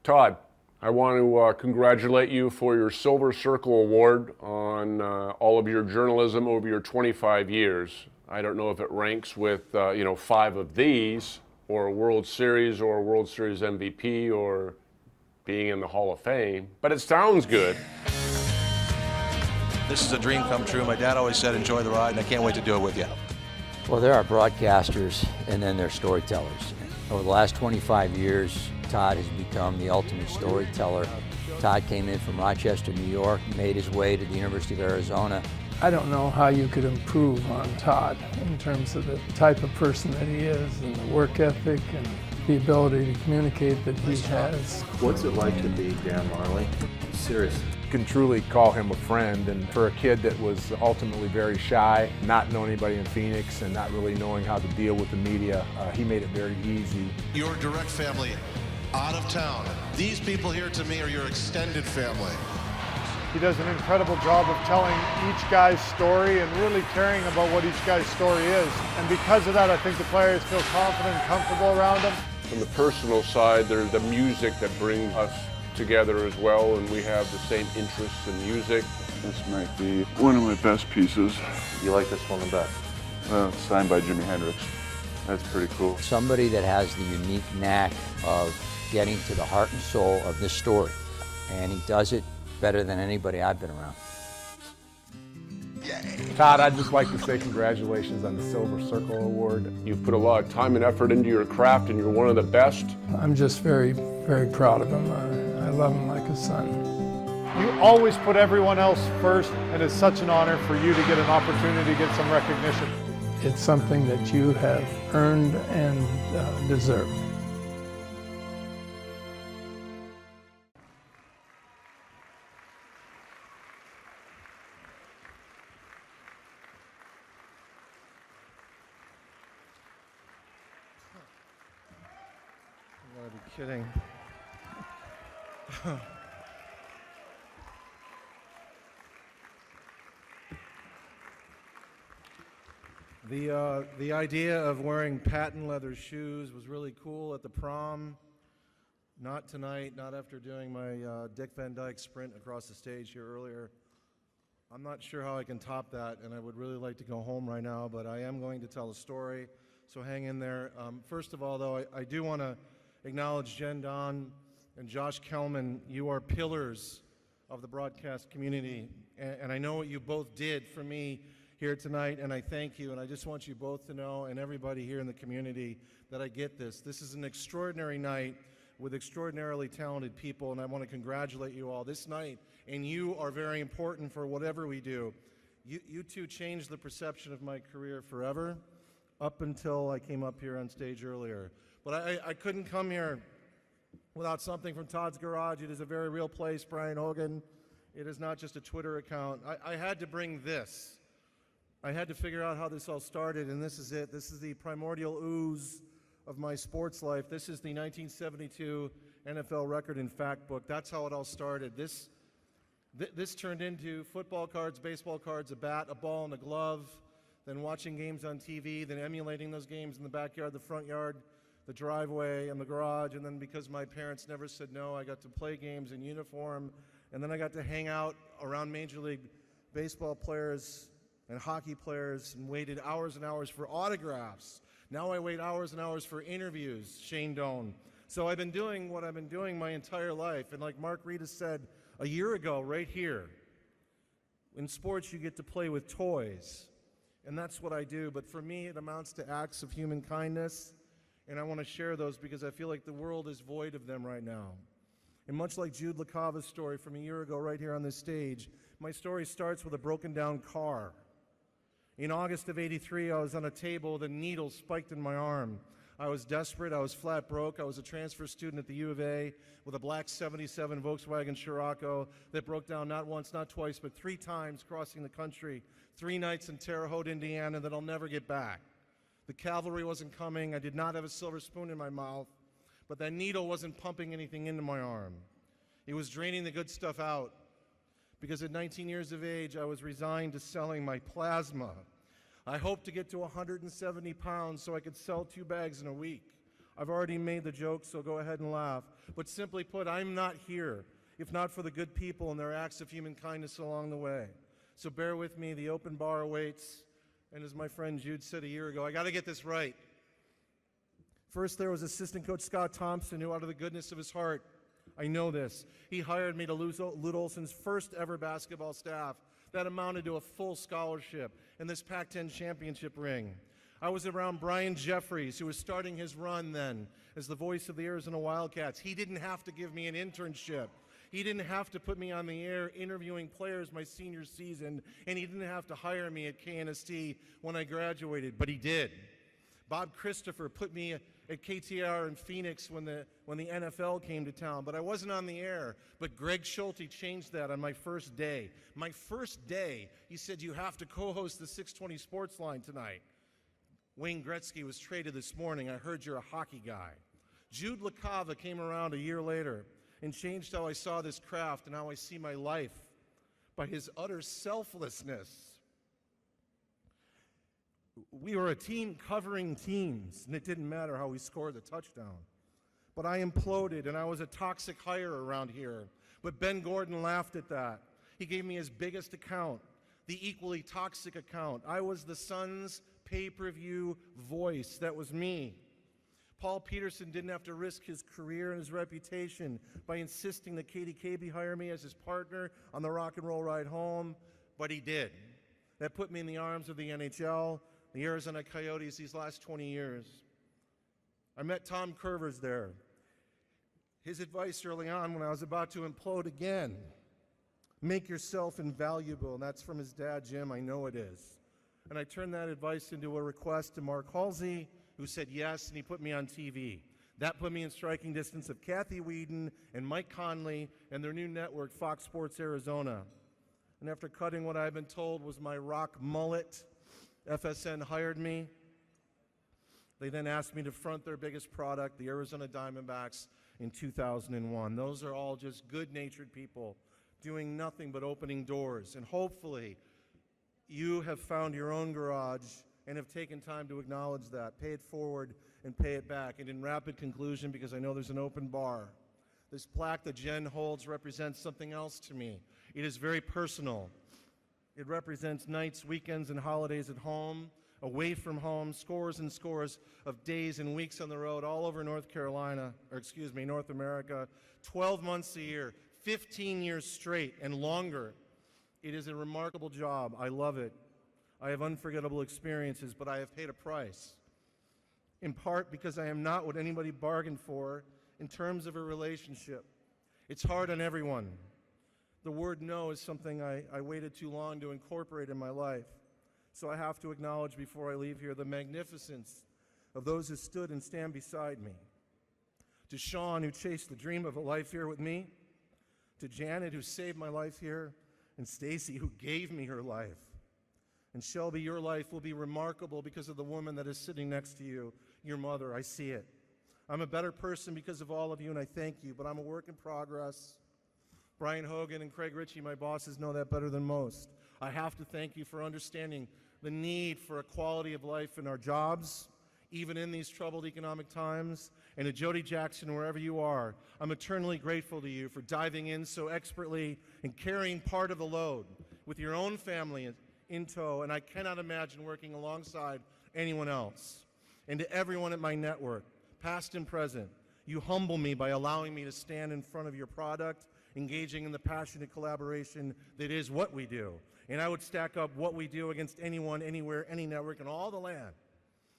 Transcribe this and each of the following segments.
Todd, I want to congratulate you for your Silver Circle Award on all of your journalism over your 25 years. I don't know if it ranks with, 5 of these, or a World Series, or a World Series MVP, or being in the Hall of Fame, but it sounds good. This is a dream come true. My dad always said, enjoy the ride, and I can't wait to do it with you. Well, there are broadcasters, and then there are storytellers. Over the last 25 years, Todd has become the ultimate storyteller. Todd came in from Rochester, New York, made his way to the University of Arizona. I don't know how you could improve on Todd in terms of the type of person that he is and the work ethic and the ability to communicate that he has. What's it like to be Dan Marley? Seriously. Can truly call him a friend, and for a kid that was ultimately very shy, not knowing anybody in Phoenix and not really knowing how to deal with the media, he made it very easy. Your direct family out of town. These people here to me are your extended family. He does an incredible job of telling each guy's story and really caring about what each guy's story is. And because of that, I think the players feel confident and comfortable around him. From the personal side, there's the music that brings us together as well, and we have the same interests in music. This might be one of my best pieces. You like this one the best? Signed by Jimi Hendrix. That's pretty cool. Somebody that has the unique knack of getting to the heart and soul of this story, and he does it better than anybody I've been around. Todd, I'd just like to say congratulations on the Silver Circle Award. You've put a lot of time and effort into your craft, and you're one of the best. I'm just very, very proud of him. I love him like a son. You always put everyone else first, and it's such an honor for you to get an opportunity to get some recognition. It's something that you have earned and deserve. You gotta be kidding. The idea of wearing patent leather shoes was really cool at the prom. Not tonight, not after doing my Dick Van Dyke sprint across the stage here earlier. I'm not sure how I can top that, and I would really like to go home right now, but I am going to tell a story, so hang in there. First of all, though, I do want to acknowledge Jen Don and Josh Kellman. You are pillars of the broadcast community, and I know what you both did for me here tonight, and I thank you, and I just want you both to know, and everybody here in the community, that I get this. This is an extraordinary night with extraordinarily talented people, and I want to congratulate you all. This night, and you are very important for whatever we do. You two changed the perception of my career forever, up until I came up here on stage earlier. But I couldn't come here without something from Todd's Garage. It is a very real place, Brian Hogan. It is not just a Twitter account. I had to bring this. I had to figure out how this all started, and this is it. This is the primordial ooze of my sports life. This is the 1972 NFL Record and Fact book. That's how it all started. This turned into football cards, baseball cards, a bat, a ball, and a glove, then watching games on TV, then emulating those games in the backyard, the front yard, the driveway, and the garage, and then because my parents never said no, I got to play games in uniform, and then I got to hang out around Major League Baseball players and hockey players and waited hours and hours for autographs. Now I wait hours and hours for interviews, Shane Doan. So I've been doing what I've been doing my entire life, and like Mark Reed said a year ago right here, in sports you get to play with toys, and that's what I do, but for me it amounts to acts of human kindness, and I want to share those because I feel like the world is void of them right now. And much like Jude LaCava's story from a year ago right here on this stage, my story starts with a broken down car. In August of '83, I was on a table with a needle spiked in my arm. I was desperate, I was flat broke, I was a transfer student at the U of A with a black '77 Volkswagen Scirocco that broke down not once, not twice, but 3 times crossing the country, 3 nights in Terre Haute, Indiana that I'll never get back. The cavalry wasn't coming, I did not have a silver spoon in my mouth, but that needle wasn't pumping anything into my arm. It was draining the good stuff out. Because at 19 years of age, I was resigned to selling my plasma. I hoped to get to 170 pounds so I could sell 2 bags in a week. I've already made the joke, so go ahead and laugh. But simply put, I'm not here if not for the good people and their acts of human kindness along the way. So bear with me, the open bar awaits. And as my friend Jude said a year ago, I got to get this right. First, there was assistant coach Scott Thompson, who out of the goodness of his heart, I know this, he hired me to Lute Olson's first ever basketball staff that amounted to a full scholarship and this Pac-10 championship ring. I was around Brian Jeffries, who was starting his run then as the voice of the Arizona Wildcats. He didn't have to give me an internship. He didn't have to put me on the air interviewing players my senior season, and he didn't have to hire me at KNST when I graduated, but he did. Bob Christopher put me at KTR in Phoenix when the NFL came to town, but I wasn't on the air. But Greg Schulte changed that on my first day. My first day, he said, you have to co-host the 620 Sports Line tonight. Wayne Gretzky was traded this morning. I heard you're a hockey guy. Jude LaCava came around a year later and changed how I saw this craft and how I see my life by his utter selflessness. We were a team covering teams, and it didn't matter how we scored the touchdown. But I imploded, and I was a toxic hire around here. But Ben Gordon laughed at that. He gave me his biggest account, the equally toxic account. I was the Suns' pay-per-view voice. That was me. Paul Peterson didn't have to risk his career and his reputation by insisting that Katie Cabey hire me as his partner on the rock and roll ride home, but he did. That put me in the arms of the NHL, the Arizona Coyotes these last 20 years. I met Tom Curvers there. His advice early on when I was about to implode again, make yourself invaluable, and that's from his dad, Jim, I know it is. And I turned that advice into a request to Mark Halsey, who said yes, and he put me on TV. That put me in striking distance of Kathy Whedon and Mike Conley and their new network, Fox Sports Arizona. And after cutting what I've been told was my rock mullet, FSN hired me. They then asked me to front their biggest product, the Arizona Diamondbacks, in 2001. Those are all just good-natured people doing nothing but opening doors. And hopefully, you have found your own garage and have taken time to acknowledge that. Pay it forward and pay it back. And in rapid conclusion, because I know there's an open bar, this plaque that Jen holds represents something else to me. It is very personal. It represents nights, weekends, and holidays at home, away from home, scores and scores of days and weeks on the road all over North America, 12 months a year, 15 years straight and longer. It is a remarkable job. I love it. I have unforgettable experiences, but I have paid a price, in part because I am not what anybody bargained for in terms of a relationship. It's hard on everyone. The word no is something I waited too long to incorporate in my life. So I have to acknowledge before I leave here the magnificence of those who stood and stand beside me. To Sean, who chased the dream of a life here with me. To Janet, who saved my life here. And Stacy, who gave me her life. And Shelby, your life will be remarkable because of the woman that is sitting next to you, your mother. I see it. I'm a better person because of all of you, and I thank you, but I'm a work in progress. Brian Hogan and Craig Ritchie, my bosses, know that better than most. I have to thank you for understanding the need for a quality of life in our jobs, even in these troubled economic times. And to Jody Jackson, wherever you are, I'm eternally grateful to you for diving in so expertly and carrying part of the load with your own family in tow, and I cannot imagine working alongside anyone else. And to everyone at my network, past and present, you humble me by allowing me to stand in front of your product, engaging in the passionate collaboration that is what we do. And I would stack up what we do against anyone, anywhere, any network in all the land.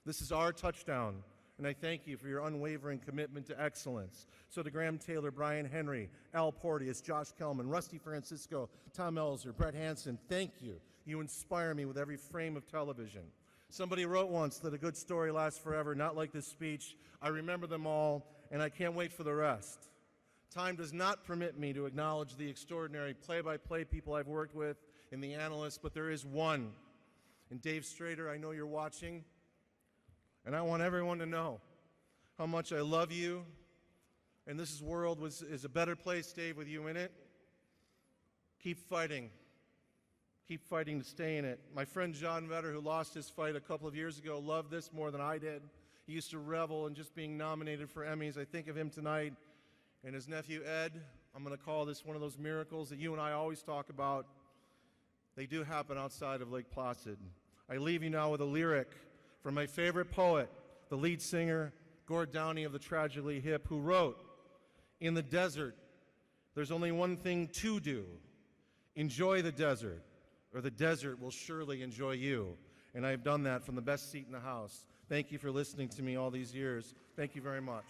This is our touchdown, and I thank you for your unwavering commitment to excellence. So to Graham Taylor, Brian Henry, Al Porteous, Josh Kellman, Rusty Francisco, Tom Elzer, Brett Hansen, thank you. You inspire me with every frame of television. Somebody wrote once that a good story lasts forever, not like this speech. I remember them all, and I can't wait for the rest. Time does not permit me to acknowledge the extraordinary play-by-play people I've worked with and the analysts, but there is one. And Dave Strader, I know you're watching, and I want everyone to know how much I love you, and this world is a better place, Dave, with you in it. Keep fighting. Keep fighting to stay in it. My friend John Vetter, who lost his fight a couple of years ago, loved this more than I did. He used to revel in just being nominated for Emmys. I think of him tonight and his nephew Ed. I'm going to call this one of those miracles that you and I always talk about. They do happen outside of Lake Placid. I leave you now with a lyric from my favorite poet, the lead singer, Gord Downie of the Tragically Hip, who wrote, "In the desert, there's only one thing to do. Enjoy the desert, or the desert will surely enjoy you." And I've done that from the best seat in the house. Thank you for listening to me all these years. Thank you very much.